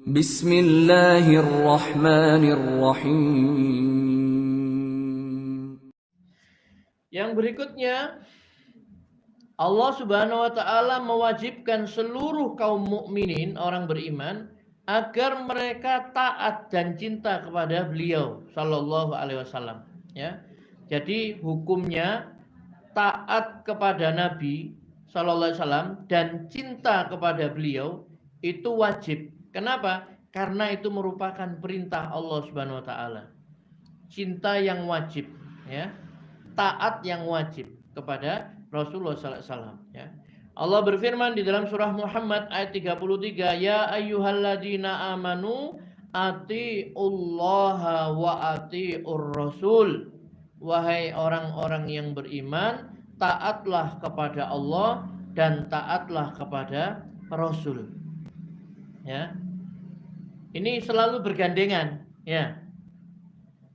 Bismillahirrahmanirrahim. Yang berikutnya, Allah Subhanahu wa taala mewajibkan seluruh kaum mukminin, orang beriman, agar mereka taat dan cinta kepada beliau sallallahu alaihi wasallam, ya. Jadi hukumnya taat kepada Nabi sallallahu alaihi wasallam dan cinta kepada beliau itu wajib. Kenapa? Karena itu merupakan perintah Allah Subhanahu wa taala. Cinta yang wajib, ya. Taat yang wajib kepada Rasulullah sallallahu alaihi wasallam, ya. Allah berfirman di dalam surah Muhammad ayat 33, ya ayyuhalladzina amanu atiullaha wa atiur rasul. Wahai orang-orang yang beriman, taatlah kepada Allah dan taatlah kepada Rasul. Ya. Ini selalu bergandengan, ya.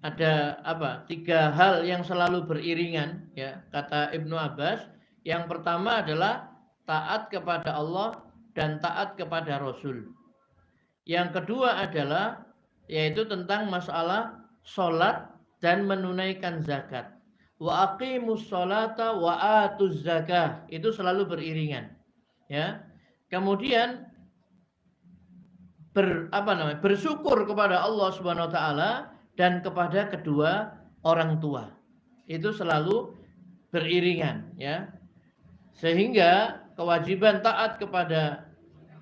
Ada tiga hal yang selalu beriringan, ya, kata Ibnu Abbas. Yang pertama adalah taat kepada Allah dan taat kepada Rasul. Yang kedua adalah yaitu tentang masalah sholat dan menunaikan zakat. Wa aqimus sholata wa atuz zakah, itu selalu beriringan, ya. Kemudian bersyukur kepada Allah Subhanahu wa taala dan kepada kedua orang tua. Itu selalu beriringan, ya. Sehingga kewajiban taat kepada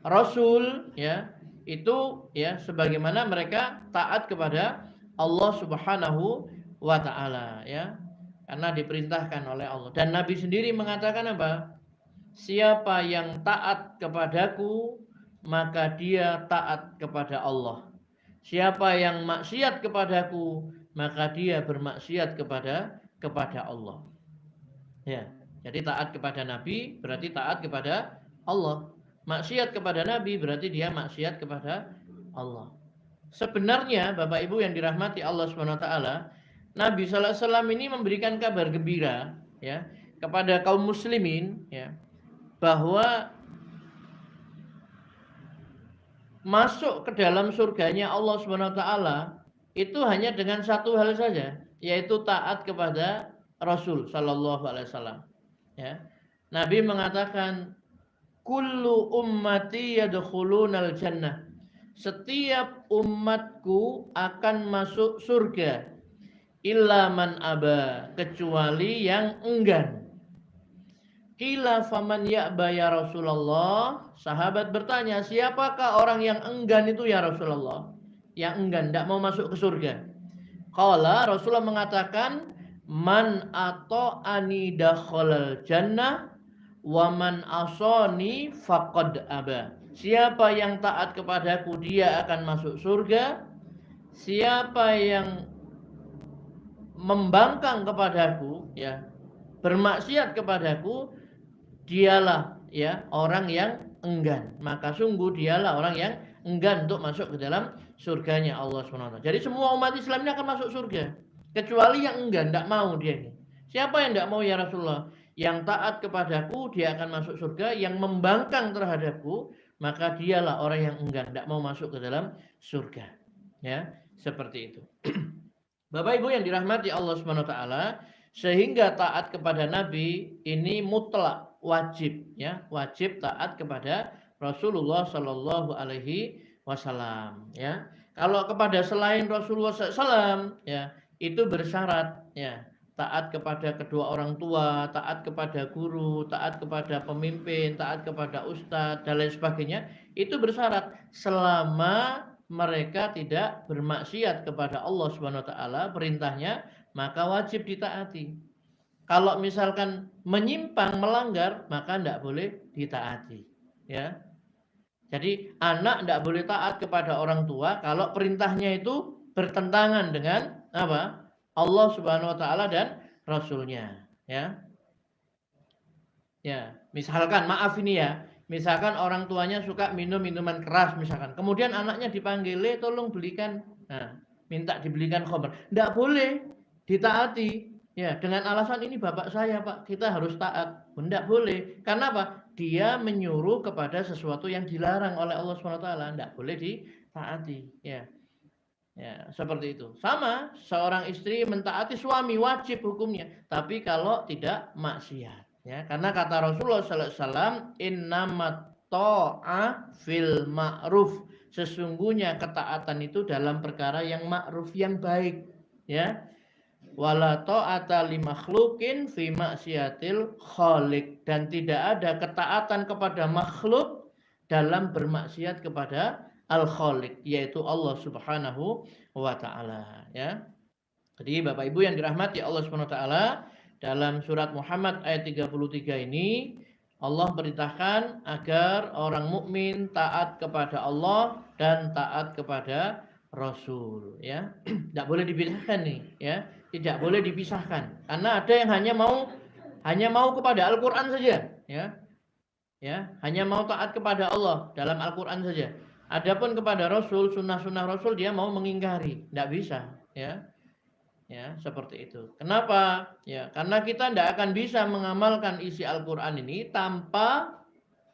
Rasul, ya, itu, ya, sebagaimana mereka taat kepada Allah Subhanahu wa taala, ya. Karena diperintahkan oleh Allah. Dan Nabi sendiri mengatakan apa? Siapa yang taat kepadaku, maka dia taat kepada Allah. Siapa yang maksiat kepadaku, maka dia bermaksiat kepada Allah. Ya, jadi taat kepada Nabi berarti taat kepada Allah. Maksiat kepada Nabi berarti dia maksiat kepada Allah. Sebenarnya Bapak Ibu yang dirahmati Allah Subhanahu wa taala, Nabi sallallahu alaihi wasallam ini memberikan kabar gembira, ya, kepada kaum muslimin, ya, bahwa masuk ke dalam surganya Allah Subhanahu wa taala itu hanya dengan satu hal saja, yaitu taat kepada Rasul sallallahu alaihi wasallam, ya. Nabi mengatakan kullu ummati yadkhulunal jannah. Setiap umatku akan masuk surga illa man aba, kecuali yang enggan. Qila faman ya'ba ya Rasulullah. Sahabat bertanya, siapakah orang yang enggan itu ya Rasulullah? Yang enggan, tidak mau masuk ke surga. Qala, Rasulullah mengatakan, man ata'ani dakhalal jannah wa man asani faqad aba. Siapa yang taat kepadaku, dia akan masuk surga. Siapa yang membangkang kepadaku, ya, bermaksiat kepadaku, dialah, ya, orang yang enggan. Maka sungguh dialah orang yang enggan untuk masuk ke dalam surganya Allah SWT. Jadi semua umat Islam ini akan masuk surga, kecuali yang enggan, tidak mau dia ini. Siapa yang tidak mau ya Rasulullah? Yang taat kepadaku dia akan masuk surga, yang membangkang terhadapku maka dialah orang yang enggan, tidak mau masuk ke dalam surga. Ya, seperti itu. Bapak Ibu yang dirahmati Allah Subhanahu wa taala, sehingga taat kepada Nabi ini mutlak, wajib, ya, wajib taat kepada Rasulullah Shallallahu alaihi wasallam, ya. Kalau kepada selain Rasulullah SAW, ya, itu bersyarat, ya, taat kepada kedua orang tua, taat kepada guru, taat kepada pemimpin, taat kepada ustadz dan lain sebagainya. Itu bersyarat selama mereka tidak bermaksiat kepada Allah Subhanahu wa taala, perintahnya, maka wajib ditaati. Kalau misalkan menyimpang, melanggar, maka tidak boleh ditaati, ya. Jadi anak tidak boleh taat kepada orang tua kalau perintahnya itu bertentangan dengan apa? Allah Subhanahu wa taala dan Rasulnya, ya. Ya, misalkan, maaf ini ya, misalkan orang tuanya suka minum minuman keras misalkan, kemudian anaknya dipanggil, tolong belikan, nah, minta dibelikan khamr, tidak boleh ditaati, ya, dengan alasan ini bapak saya Pak, kita harus taat. Tidak boleh. Karena apa? Dia menyuruh kepada sesuatu yang dilarang oleh Allah SWT, tidak boleh taati, ya. Ya, seperti itu. Sama, seorang istri mentaati suami wajib hukumnya, tapi kalau tidak maksiat, ya. Karena kata Rasulullah sallallahu alaihi wasallam, innamat ta'ah fil ma'ruf. Sesungguhnya ketaatan itu dalam perkara yang ma'ruf, yang baik, ya. Wala ta'ata li makhluqin fi maksiatil khaliq, dan tidak ada ketaatan kepada makhluk dalam bermaksiat kepada Al-Khaliq, yaitu Allah Subhanahu wa taala, ya. Jadi Bapak Ibu yang dirahmati Allah Subhanahu wa taala, dalam surat Muhammad ayat 33 ini Allah perintahkan agar orang mukmin taat kepada Allah dan taat kepada Rasul, ya. Tidak boleh dipisahkan nih, ya. Tidak boleh dipisahkan. Karena ada yang hanya mau kepada Al-Qur'an saja, ya. Ya, hanya mau taat kepada Allah dalam Al-Qur'an saja. Adapun kepada Rasul, sunnah-sunnah Rasul dia mau mengingkari, tidak bisa, ya. Ya, seperti itu. Kenapa? Ya, karena kita tidak akan bisa mengamalkan isi Al-Qur'an ini tanpa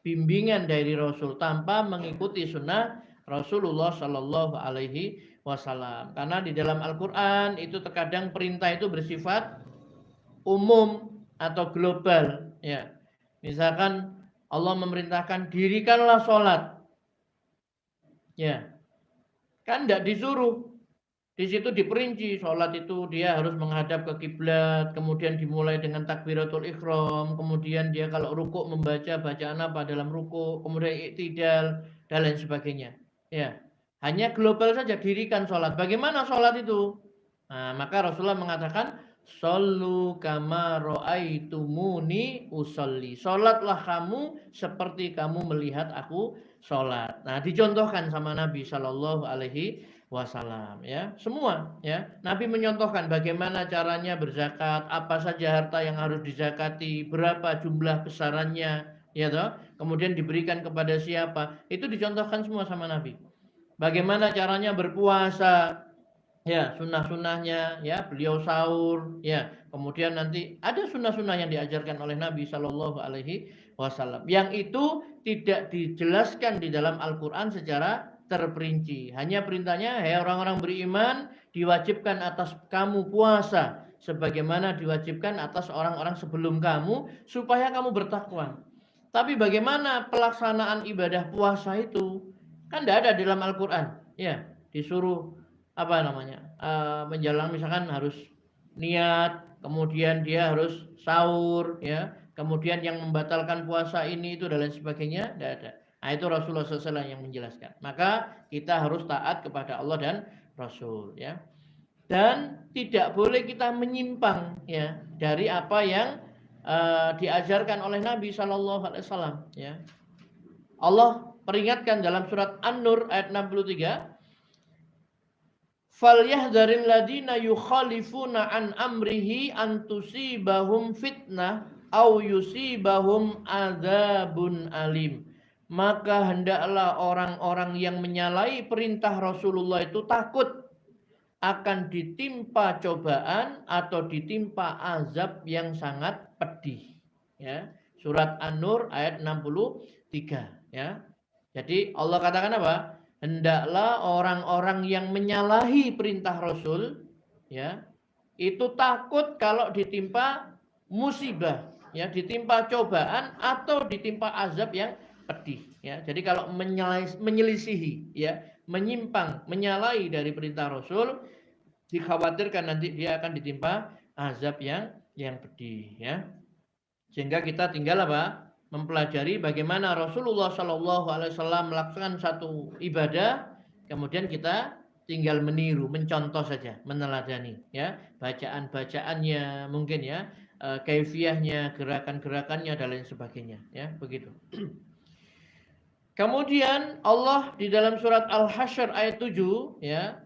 bimbingan dari Rasul, tanpa mengikuti sunnah Rasulullah Shallallahu Alaihi Wasallam. Karena di dalam Al-Qur'an itu terkadang perintah itu bersifat umum atau global, ya. Misalkan Allah memerintahkan dirikanlah sholat, ya, kan tidak disuruh. Di situ diperinci sholat itu dia harus menghadap ke kiblat, kemudian dimulai dengan takbiratul ihram, kemudian dia kalau rukuk membaca bacaan apa dalam rukuk, kemudian iktidal dan lain sebagainya. Ya, hanya global saja, dirikan sholat. Bagaimana sholat itu? Nah, maka Rasulullah mengatakan, shollu kama ro'aitumuni usolli. Sholatlah kamu seperti kamu melihat aku sholat. Nah, dicontohkan sama Nabi Shallallahu Alaihi Wasallam, ya, semua, ya. Nabi menyontohkan bagaimana caranya berzakat, apa saja harta yang harus dizakati, berapa jumlah besarannya, ya toh. Kemudian diberikan kepada siapa, itu dicontohkan semua sama Nabi. Bagaimana caranya berpuasa, ya, sunnah-sunnahnya, ya, beliau sahur, ya. Kemudian nanti ada sunnah-sunnah yang diajarkan oleh Nabi Shallallahu Alaihi Wasallam, yang itu tidak dijelaskan di dalam Al-Quran secara terperinci. Hanya perintahnya, hai orang-orang beriman, diwajibkan atas kamu puasa sebagaimana diwajibkan atas orang-orang sebelum kamu supaya kamu bertakwa. Tapi bagaimana pelaksanaan ibadah puasa itu? Kan tidak ada di dalam Al-Quran, ya. Disuruh apa namanya, menjelang misalkan harus niat, kemudian dia harus sahur, ya. Kemudian yang membatalkan puasa ini itu dan lain sebagainya, tidak ada. Nah, itu Rasulullah SAW yang menjelaskan. Maka kita harus taat kepada Allah dan Rasul, ya. Dan tidak boleh kita menyimpang, ya, dari apa yang diajarkan oleh Nabi Shallallahu Alaihi Wasallam, ya. Allah peringatkan dalam surat An-Nur ayat 63, falyahdharil ladina yukhalifuna an amrihi an tusibahum fitnah au yusibahum adzabun alim. Maka hendaklah orang-orang yang menyalahi perintah Rasulullah itu takut akan ditimpa cobaan atau ditimpa azab yang sangat pedih, ya. Surat An-Nur ayat 63, ya. Jadi Allah katakan apa? Hendaklah orang-orang yang menyalahi perintah Rasul, ya, itu takut kalau ditimpa musibah, ya, ditimpa cobaan atau ditimpa azab yang pedih, ya. Jadi kalau menyelisihi, ya, menyimpang, menyalahi dari perintah Rasul, dikhawatirkan nanti dia akan ditimpa azab yang pedih, ya. Sehingga kita tinggal apa? Mempelajari bagaimana Rasulullah Shallallahu Alaihi Wasallam melakukan satu ibadah, kemudian kita tinggal meniru, mencontoh saja, meneladani, ya, bacaan-bacaannya mungkin, ya, kaifiyahnya, gerakan-gerakannya dan lain sebagainya, ya, begitu. Kemudian Allah di dalam surat Al-Hasyr ayat 7, ya,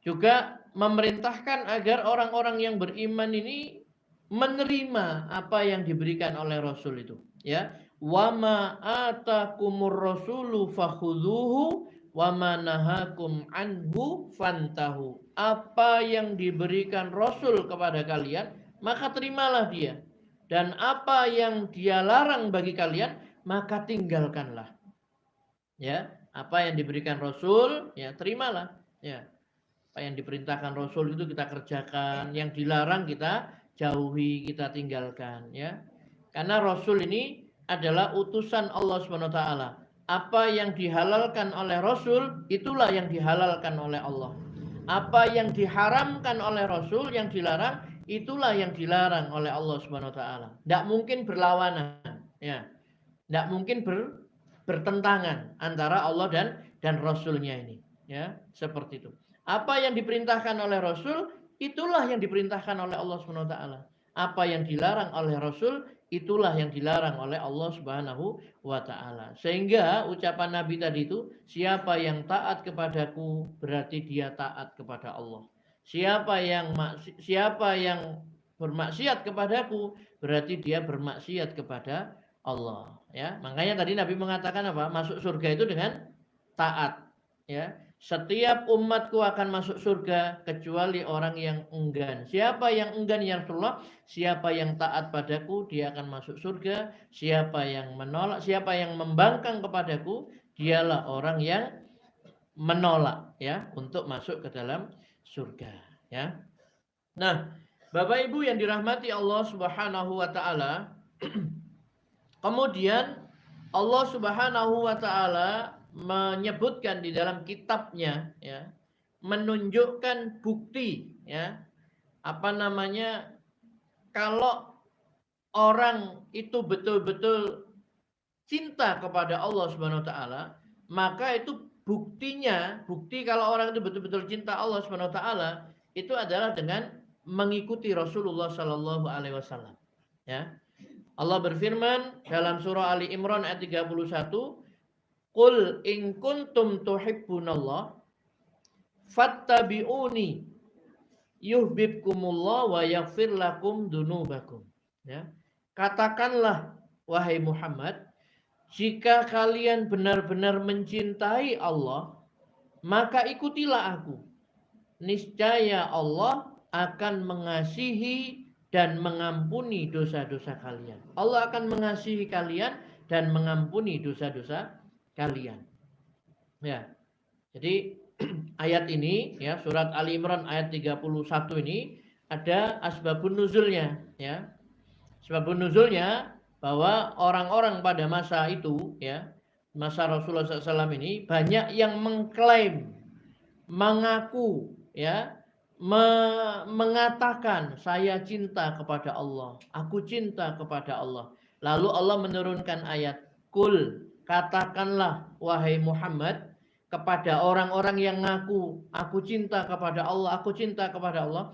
juga memerintahkan agar orang-orang yang beriman ini menerima apa yang diberikan oleh Rasul itu, ya. Wa ma atakumur rasulu fakhudhuhu wa ma nahakum anhu fantahu. Apa yang diberikan Rasul kepada kalian, maka terimalah dia. Dan apa yang dia larang bagi kalian, maka tinggalkanlah. Ya, Apa yang diberikan Rasul, ya terimalah. Ya, apa yang diperintahkan Rasul itu kita kerjakan, yang dilarang kita jauhi, kita tinggalkan. Ya, karena Rasul ini adalah utusan Allah Subhanahu Wa Taala. Apa yang dihalalkan oleh Rasul, itulah yang dihalalkan oleh Allah. Apa yang diharamkan oleh Rasul, yang dilarang, itulah yang dilarang oleh Allah Subhanahu Wa Taala. Tidak mungkin berlawanan. Ya, tidak mungkin bertentangan antara Allah dan Rasulnya ini, ya, seperti itu. Apa yang diperintahkan oleh Rasul, itulah yang diperintahkan oleh Allah Subhanahu wa taala. Apa yang dilarang oleh Rasul, itulah yang dilarang oleh Allah Subhanahu wa taala. Sehingga ucapan Nabi tadi itu, siapa yang taat kepadaku berarti dia taat kepada Allah. Siapa yang bermaksiat kepadaku berarti dia bermaksiat kepada Allah, ya. Makanya tadi Nabi mengatakan apa? Masuk surga itu dengan taat, ya. Setiap umatku akan masuk surga kecuali orang yang enggan. Siapa yang enggan ya Rasulullah? Siapa yang taat padaku dia akan masuk surga. Siapa yang menolak, siapa yang membangkang kepadaku, dialah orang yang menolak, ya, untuk masuk ke dalam surga, ya. Nah, Bapak Ibu yang dirahmati Allah Subhanahu wa taala, kemudian Allah Subhanahu wa taala menyebutkan di dalam kitabnya, ya, menunjukkan bukti, ya, apa namanya, kalau orang itu betul-betul cinta kepada Allah Subhanahu wa taala, maka itu buktinya, bukti kalau orang itu betul-betul cinta Allah Subhanahu wa taala itu adalah dengan mengikuti Rasulullah sallallahu alaihi wasallam, ya. Allah berfirman dalam surah Ali Imran ayat 31, "Qul in kuntum tuhibbunallah fattabi'uni yuhibbukumullah wa yaghfir lakum dzunubakum." Ya. Katakanlah wahai Muhammad, jika kalian benar-benar mencintai Allah, maka ikutilah aku. Niscaya Allah akan mengasihi dan mengampuni dosa-dosa kalian. Allah akan mengasihi kalian dan mengampuni dosa-dosa kalian. Ya. Jadi ayat ini, ya, surat Ali Imran ayat 31 ini ada asbabun nuzulnya, ya. Asbabun nuzulnya bahwa orang-orang pada masa itu, ya, masa Rasulullah SAW ini banyak yang mengklaim, mengaku, ya, mengatakan saya cinta kepada Allah, aku cinta kepada Allah. Lalu Allah menurunkan ayat, "Qul," katakanlah wahai Muhammad kepada orang-orang yang ngaku aku cinta kepada Allah, aku cinta kepada Allah,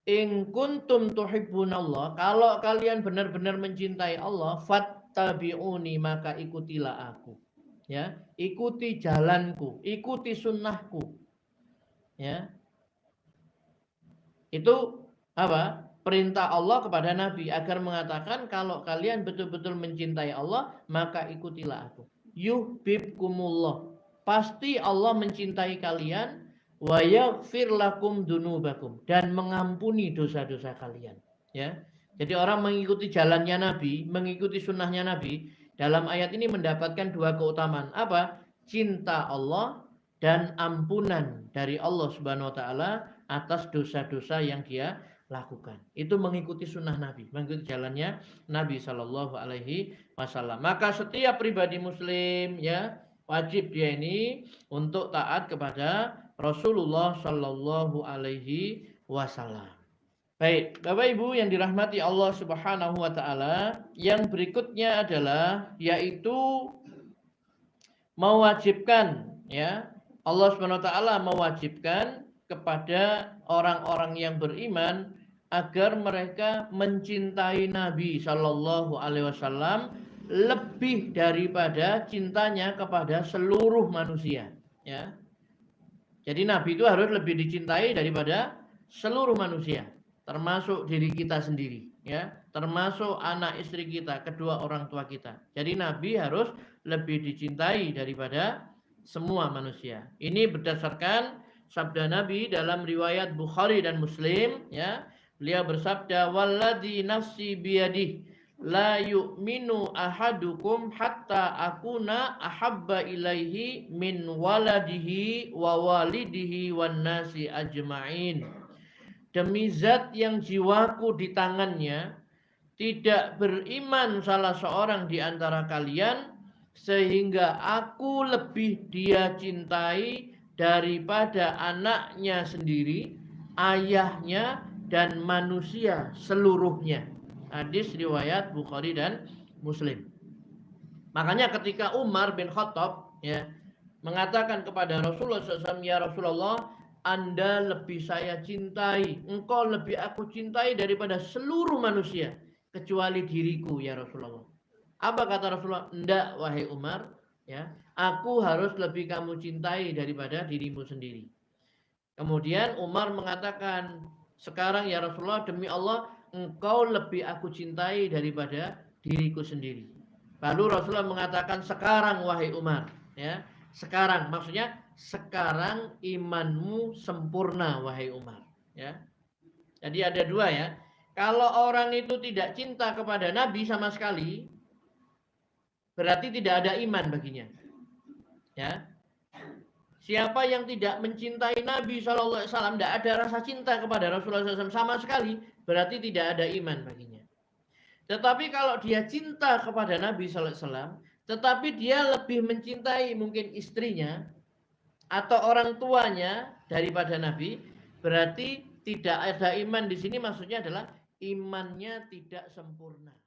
"In kuntum tuhibbunallah," kalau kalian benar-benar mencintai Allah, fattabi'uni, maka ikutilah aku. Ya, ikuti jalanku, ikuti sunnahku. Ya. Itu apa? Perintah Allah kepada Nabi agar mengatakan kalau kalian betul-betul mencintai Allah, maka ikutilah aku. Yuhibbukumullah. Pasti Allah mencintai kalian, wa yaghfir lakum dzunubakum, dan mengampuni dosa-dosa kalian, ya. Jadi orang mengikuti jalannya Nabi, mengikuti sunnahnya Nabi, dalam ayat ini mendapatkan dua keutamaan. Apa? Cinta Allah dan ampunan dari Allah Subhanahu wa taala atas dosa-dosa yang dia lakukan. Itu mengikuti sunnah Nabi, mengikuti jalannya Nabi Shallallahu alaihi wasallam. Maka setiap pribadi muslim, ya, wajib dia ini untuk taat kepada Rasulullah Shallallahu alaihi wasallam. Baik, Bapak Ibu yang dirahmati Allah Subhanahu wa taala, yang berikutnya adalah yaitu mewajibkan, ya, Allah Subhanahu wa taala mewajibkan kepada orang-orang yang beriman agar mereka mencintai Nabi Shallallahu alaihi wasallam lebih daripada cintanya kepada seluruh manusia, ya. Jadi Nabi itu harus lebih dicintai daripada seluruh manusia, termasuk diri kita sendiri, ya, termasuk anak istri kita, kedua orang tua kita. Jadi Nabi harus lebih dicintai daripada semua manusia. Ini berdasarkan sabda Nabi dalam riwayat Bukhari dan Muslim, ya. Beliau bersabda, "Walladzi nafsi biyadihi la yu'minu ahadukum hatta akuna ahabba ilaihi min waladihi wa walidihi wan nasi ajma'in. Demi zat yang jiwaku di tangannya, tidak beriman salah seorang di antara kalian sehingga aku lebih dia cintai daripada anaknya sendiri, ayahnya, dan manusia seluruhnya. Hadis riwayat Bukhari dan Muslim. Makanya ketika Umar bin Khattab ya mengatakan kepada Rasulullah SAW, ya Rasulullah, Anda lebih saya cintai, engkau lebih aku cintai daripada seluruh manusia kecuali diriku ya Rasulullah. Apa kata Rasulullah? Enggak wahai Umar, ya, aku harus lebih kamu cintai daripada dirimu sendiri. Kemudian Umar mengatakan, sekarang ya Rasulullah, demi Allah engkau lebih aku cintai daripada diriku sendiri. Lalu Rasulullah mengatakan, sekarang wahai Umar, ya, sekarang maksudnya sekarang imanmu sempurna wahai Umar, ya. Jadi ada dua ya. Kalau orang itu tidak cinta kepada Nabi sama sekali, berarti tidak ada iman baginya. Ya. Siapa yang tidak mencintai Nabi SAW, tidak ada rasa cinta kepada Rasulullah SAW sama sekali, berarti tidak ada iman baginya. Tetapi kalau dia cinta kepada Nabi SAW, tetapi dia lebih mencintai mungkin istrinya atau orang tuanya daripada Nabi, berarti tidak ada iman di sini, maksudnya adalah imannya tidak sempurna.